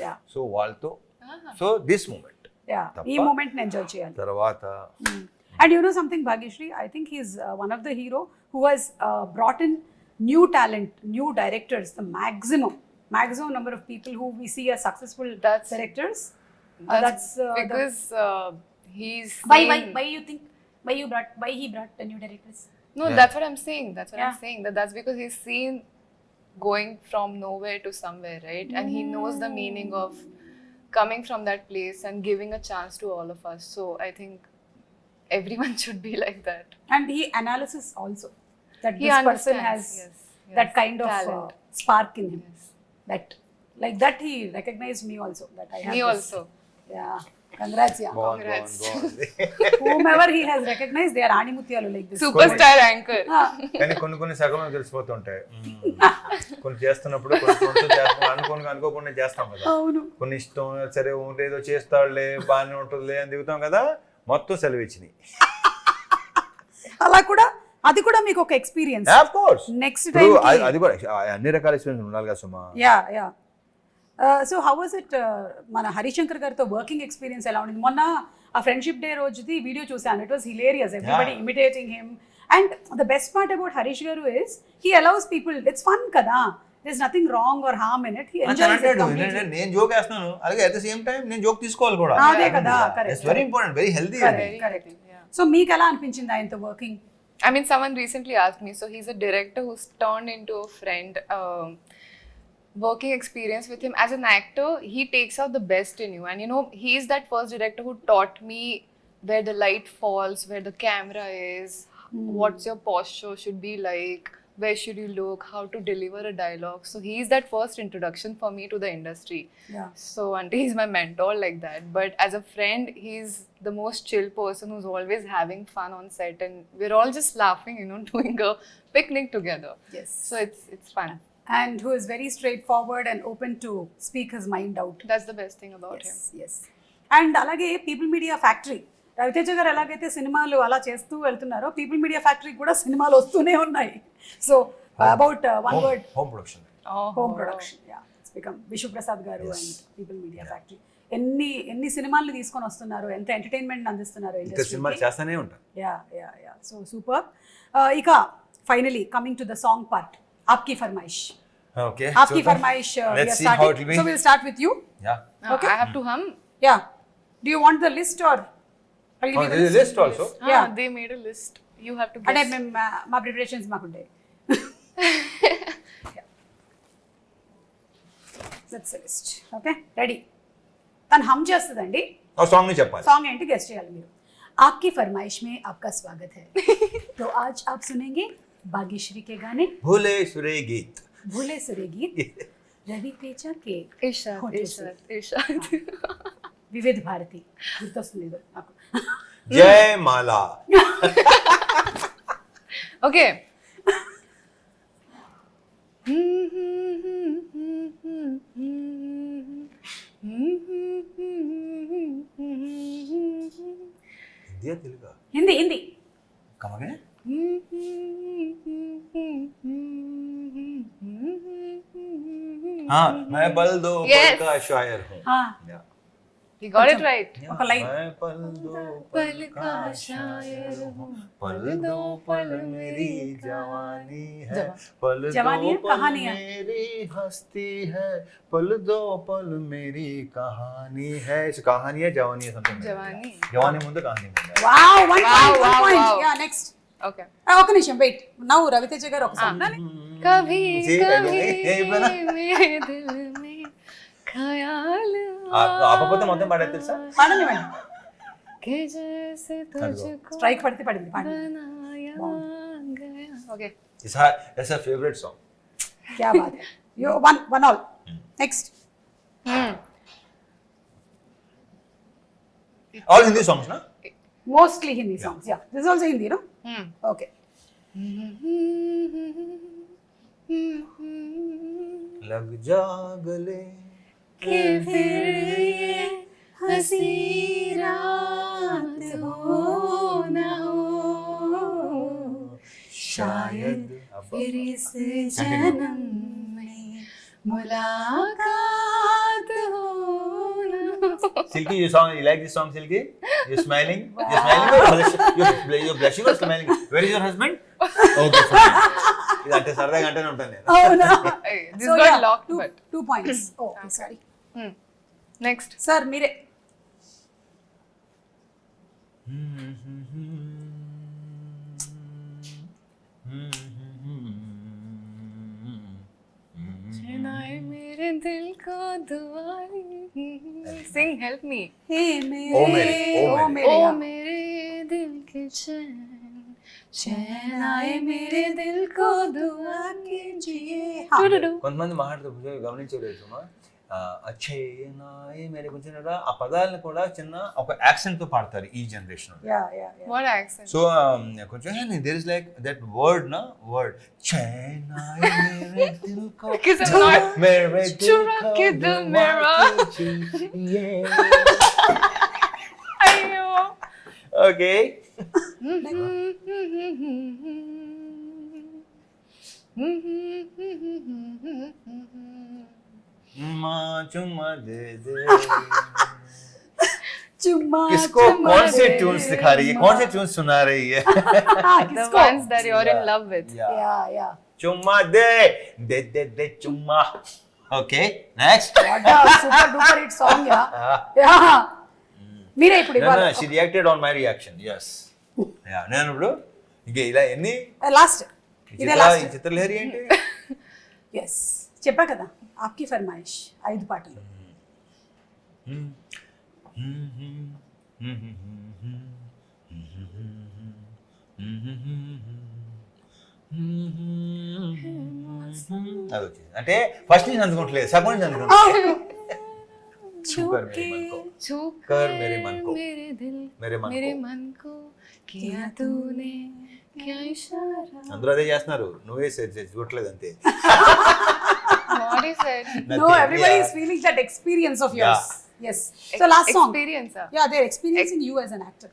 Yeah. సో వాళ్ళతో సో దిస్ మూమెంట్ ఈ మూమెంట్ ని ఎంజాయ్ చేయాలి. తర్వాత And you know something, Bhagyashree, I think he's one of the hero who has brought in new talent, new directors, the maximum number of people who we see as successful directors. That's because he's Why you think why he brought the new directors? No, Yeah. that's what I'm saying. I'm Yeah. saying that's because he's seen going from nowhere to somewhere, right? And he knows the meaning of coming from that place and giving a chance to all of us. So I think everyone should be like that. And he analysis also that He this person has understands, yes, that kind of talent. spark in him. Yes. That like that he recognized me also, that I have Me this. also. Yeah, congrats. Yeah, Congrats. బాగుంది. whomever he has recognized, they are animutyalu like this. Superstar anchor. కానీ కొన్ని సగం తెలిసిపోతుంటాయి. కొన్ని చేస్తున్నప్పుడు కొన్ని చేస్తాం, అనుకోకుండా చేస్తాం కదా. అవును. కొన్ని ఇష్టం సరే ఏదో చేస్తాడులే బాగానే ఉంటుందిలే అని దిగుతాం కదా, మొత్తం సెలవు ఇచ్చినాయి. అలా కూడా అది కూడా మీకు ఒక experience. Of course next time అది కూడా అన్ని రకాల ఎక్స్పీరియన్స్ ఉండాలి కదా సుమా. Yeah so how was it మన హరిశంకర్ గారితో వర్కింగ్ ఎక్స్పీరియన్స్ ఎలా ఉండింది? మొన్న ఆ ఫ్రెండ్షిప్ డే రోజుది వీడియో చూసాను. It was hilarious, everybody imitating him. And the best part about Harish గారు is he allows people, it's fun కదా, there's nothing wrong or harm in it. He enjoys it completely. నేను joke వేస్తున్నాను, అలాగే at the same time నేను joke తీసుకోవాలి కూడా. అదే కదా, correct. It's very important, very healthy. Correct. So మీకు ఎలా అనిపించింది ఆయనతో working? I mean, someone recently asked me. So he's a director who's turned into a friend. Working experience with him as an actor, he takes out the best in you. And you know, he's that first director who taught me where the light falls, where the camera is, what's your posture should be like, where should you look, how to deliver a dialogue. So he's that first introduction for me to the industry. Yeah. So auntie, he's my mentor like that. But as a friend, he's the most chill person who's always having fun on set, and we're all just laughing, you know, doing a picnic together. Yes. So it's fun. And who is very straightforward and open to speak his mind out. That's the best thing about him. Yes. And అలాగే people media factory, Raviteja గారు ఎలాగైతే సినిమాలు అలా చేస్తూ వెళ్తున్నారో people media factory కూడా సినిమాలు వస్తూనే ఉన్నాయి. So about one word, home production. Home production, yeah, it's become Vishwaprasad గారు అండ్ పీపుల్ మీడియా ఫ్యాక్టరీ ఎన్ని సినిమాలు తీసుకొని వస్తున్నారు, ఎంత ఎంటర్టైన్మెంట్ అందిస్తున్నారు ఇంకా సినిమాలు చేస్తానే ఉంటారు. Yeah so super. ఇక finally coming to the song part, ఆప్కి ఫర్మాయిష్. Okay. Aapki farmaish, we are Let's see how it starting. will be. So we'll start with you. Yeah. Okay. I have to hum. Yeah. Do you want the list or? I'll give you There is a list also. Yeah. They made a list. You have to అంటే guess. మేము మా preparations మాకుంటాయి. That's the list. Okay. Ready. తను హమ్ చేస్తుందండి. ఆ song ని చెప్పాలి. Song ఏంటి guest చేయాలి మీరు. आपकी फरमाइश में आपका स्वागत है. तो आज आप सुनेंगे भाग्यश्री के गाने भूले सुरे गीत. भूले सुरे गीत रवि तेजा के Irshad, होठों से. Irshad, Irshad. వివిధ భారతి గుర్తొస్తుంది ఏదో నాకు. జయ మాలా. Okay. హిందీ తెలుగా? హిందీ హిందీ. కమగే? हाँ, मैं बल दो Yes. पल का शायर हूँ. हाँ. Yeah. He got it right. ఒక లైన్. मैं पल दो पल का शायर हूँ, पल दो पल मेरी जवानी है, पल जवानी दो है, पल कहानी है। मेरी हस्ती है, पल दो पल मेरी कहानी है. इस कहानी है जवानी है something. जवानी. जवानी ముందు కహాని ముందు. Wow, one point, wow, one point. wow. Yeah, next. Okay. ఒక నిమిషం వెయిట్. నౌ రవితేజ గారు ఒక సాంగ్. कभी जी, कभी यही बना. मेरे दिल में ख्याल ఆపకపోతే మొత్తం పాడేది తెలుసా? పాడనివ్వండి. कि जैसे तुझको స్ట్రైక్ పడితే పడింది, పాడండి. बनाया गया. Okay. It's her favorite song. क्या बात है. You one all. Next. All Hindi songs, na? Mostly Hindi songs. Yeah. This is also Hindi, no? Okay. लग जा गले कि फिर ये हंसी रात हो न हो, शायद फिर इस जन्म में मुलाकात हो न हो. Silky, you like this song, Silky? You're smiling? You're smiling or you're blushing or smiling? Where is your husband? Okay, fine. ఇదంటే సరదాగా గంటనే ఉంటాను నేను. Oh no. Hey, this So, got yeah, locked, two, but 2 points. Oh, okay, sorry. Next. Sir, మీరే. चुनाए मेरे दिल को दुआई. Sing, help me. Hey, ओ मेरे. मेरे, ओ ओ मेरे. मेरे. ओ yeah. मेरे दिल के चैन, चैन आए मेरे दिल को दुआ कीजिए. हाँ. కొంతమంది మాట్లాడుతూ గమనించలేదు సుమా, అచ్చే నాయే మేరే కొంచెం ఆ పదాలను కూడా చిన్న ఒక యాక్సెంట్ తో పాడతారు ఈ generation. Yeah, yeah, yeah. What accent? So కొంచెం there is like that word నా వర్డ్ చైనాయే మేరే దిల్ కో Because I'm not. మేరే దిల్ चुरा కో के दिल मेरा. अयो. ఓకే. चुम्मा दे दे. चुम्मा. किसको कौन से ट्यून्स दिखा रही है, कौन से ट्यून्स सुना रही है? The किसको? ones that you're in love with. Yeah, yeah. चुम्मा दे दे दे दे चुम्मा. Okay, next. What a super duper hit song, yeah. Yeah. మీరే ఇప్పుడు ఇవ్వాలి. She reacted on my reaction. yes. Yeah, నేను ఇప్పుడు ఇంక ఇలా ఎన్ని లాస్ట్. ఇదే ఈ లాస్ట్. చిత్రలహరి ఏంటి? yes. చెప్పా కదా, ఆప్కి ఫర్మాయిష్ 5 పాటలు. అది వచ్చింది అంటే ఫస్ట్ నుంచి అందుకోవట్లేదు, సగం నుంచి అందుకుంటలేదు. छूकर मेरे मन को, छूकर मेरे मन को, मेरे दिल, मेरे मन मेरे को. मन को किया तूने क्या इशारा. అందరూ అదే చేస్తున్నారు, నువ్వే చూడట్లేదు అంతే. What he said. No, everybody is feeling that experience of yours. Yes. So last song. Experience. Yeah, they're experiencing you as an actor.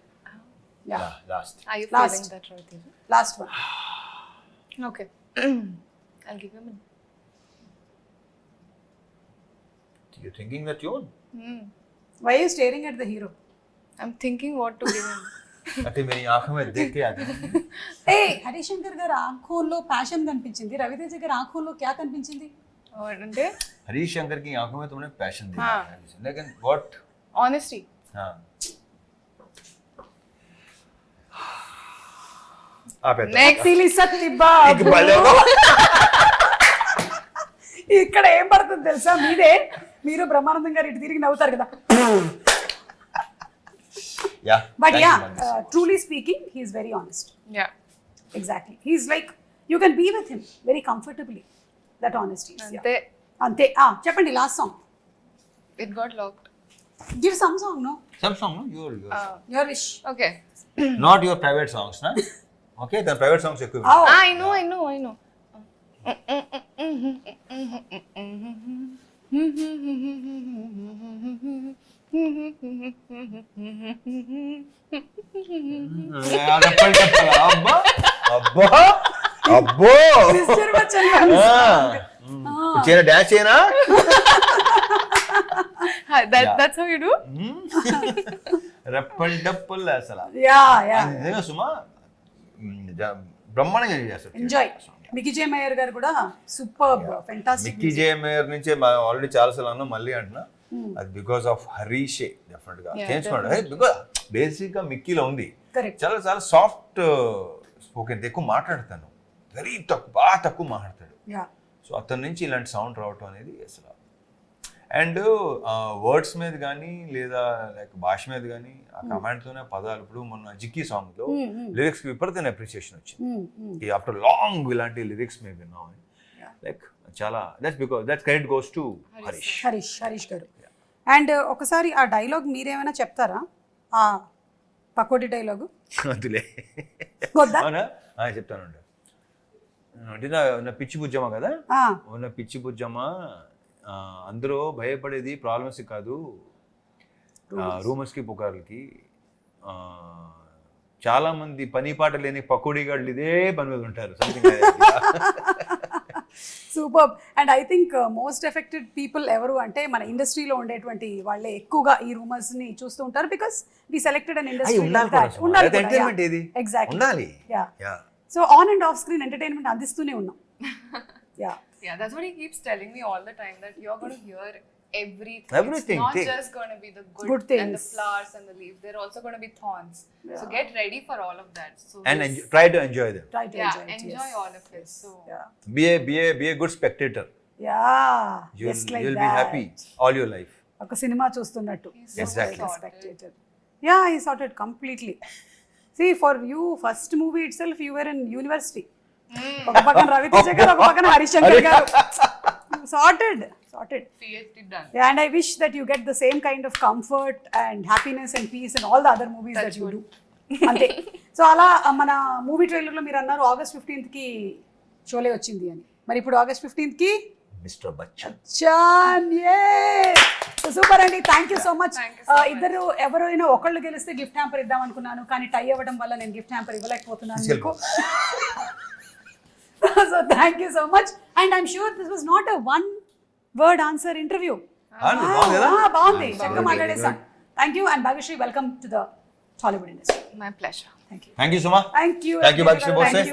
Yeah. Last. Are you Last. feeling that right? Last one. Okay. I'll give you a minute. You thinking that tune? Why are you staring at the hero? I'm thinking what to give him. అంటే मेरी आंखों में देख के आते हैं. Hey, Harishankar గారి ఆంఖోల్లో passion కనిపించింది, రవితేజ గారి ఆంఖోల్లో क्या కనిపించింది? అంటే हरीश शंकर की आंखों में तुमने पैशन देखा हाँ. है, लेकिन व्हाट? honesty. हाँ. आप Next. సిలి సత్తి బాబు. ఇక్కడ ఏం పడుతుంది తెలుసా, మీదే. మీరు బ్రహ్మానందం గారు ఇటు తిరిగి నవ్వుతారు కదా. Yeah. But thank yeah, you, Manis. truly speaking, he is very honest. Yeah. Exactly. He's like, you can be with him very comfortably. That honesty is. Yeah. Ante. Ante. చెప్పండి last song. It got locked. Give some song, no? Some song, no? Your Your wish. Okay. not your private songs, na? Okay, the private songs ఎక్కువ. Oh. I know. అబ్బా అబ్బా అబ్బో. Sister Bachchan గారి song. చేయనా, dance చేయనా? That's how you do? రెప్పల్ డప్పుల్ అసలు yeah yeah నిజంగా సుమా బ్రహ్మాండంగా చేస్తారు. ఎంజాయ్. మికీ జే మేయర్ గారు కూడా సూపర్ ఫెంటాస్టిక్. మిక్కీ జే మేయర్ నుంచే ఆల్రెడీ చాలాసార్లు అన్నా, మళ్ళీ అంటున్నా, అది బికాస్ ఆఫ్ హరీషే డెఫినెట్ గా చేయించుకోండి. బికాస్ బేసిక్ గా మిక్కీలో ఉంది, చాలా చాలా సాఫ్ట్ స్పోకెన్, ఎక్కువ మాట్లాడతాను, వెరీ తక్కువ, బాగా తక్కువ మాట్లాడతాడు. సో అతని నుంచి ఇలాంటి సౌండ్ రావటం అనేది అసలు. అండ్ వర్డ్స్ మీద కానీ లేదా లైక్ భాష మీద కానీ ఆ కమాండ్తోనే పదాలు. ఇప్పుడు మొన్న జిక్కీ సాంగ్ లో లిరిక్స్ విపరీతమైన అప్రిసియేషన్ వచ్చింది. ఆఫ్టర్ లాంగ్ ఇలాంటి లిరిక్స్ మేము విన్నాం. లైక్ చాలా that's credit goes to Harish గారు. అండ్ ఒకసారి ఆ డైలాగ్ మీరేమైనా చెప్తారా, ఆ పకోడీ డైలాగు? వద్దులే, చెప్తానండి. అంటే నా పిచ్చి బుజ్జమ్మ కదా, ఉన్న పిచ్చి బుజ్జమ్మ, అందరూ భయపడేది ప్రాబ్లమ్స్ కాదు, రూమర్స్కి పుకార్లకి. చాలా మంది పని పాట లేని పకోడీ గాళ్ళు ఇదే పని మీద ఉంటారు. Super. And I think most affected people ఎవరు అంటే మన ఇండస్ట్రీలో ఉండేటువంటి వాళ్ళే ఎక్కువగా ఈ రూమర్స్ ని చూస్తూ ఉంటారు. Because we selected on industry. Exactly. So on and off screen entertainment అందిస్తూనే ఉన్నాం. Yeah, that's what he keeps telling me all the time, that you're going to hear everything. Everything. It's not just going to be the good things and the flowers and the leaves. They're also going to be thorns. So get ready for all of that. So try to enjoy them. Enjoy all of it. So be a good spectator. You'll be happy all your life. ఒక cinema చూస్తున్నట్టు. Exactly. Spectator. Yeah, he sorted completely. See, for you, first movie itself, you were in university. ఒక పక్కన రవితేజ గారు, ఒక పక్కన హరిశంకర్ గారు. Sorted. PhD done. Yeah, and I wish that you get the same kind of comfort and happiness and peace in all the other movies that you do. అంతే. So అలా మన movie ట్రైలర్లో మీరు అన్నారు August 15th కి షోలే వచ్చింది అని. మరి ఇప్పుడు August 15th కి మిస్టర్ బచ్చన్. సూపర్ అండి. Thank you so much. ఇద్దరు ఎవరైనా ఒకళ్ళు గెలిస్తే గిఫ్ట్ హ్యాంపర్ ఇద్దాం అనుకున్నాను, కానీ టై అవ్వడం వల్ల నేను గిఫ్ట్ హ్యాంపర్ ఇవ్వలేకపోతున్నాను మీకు. So thank you so much, and I'm sure this was not a one word answer interview. బాగుంది, చక్కగా మాట్లాడేసాం. Thank you, and Bhagyashree, welcome to the Tollywood industry. My pleasure. Thank you. Thank you, Suma. Thank you, Bhagyashree Bose.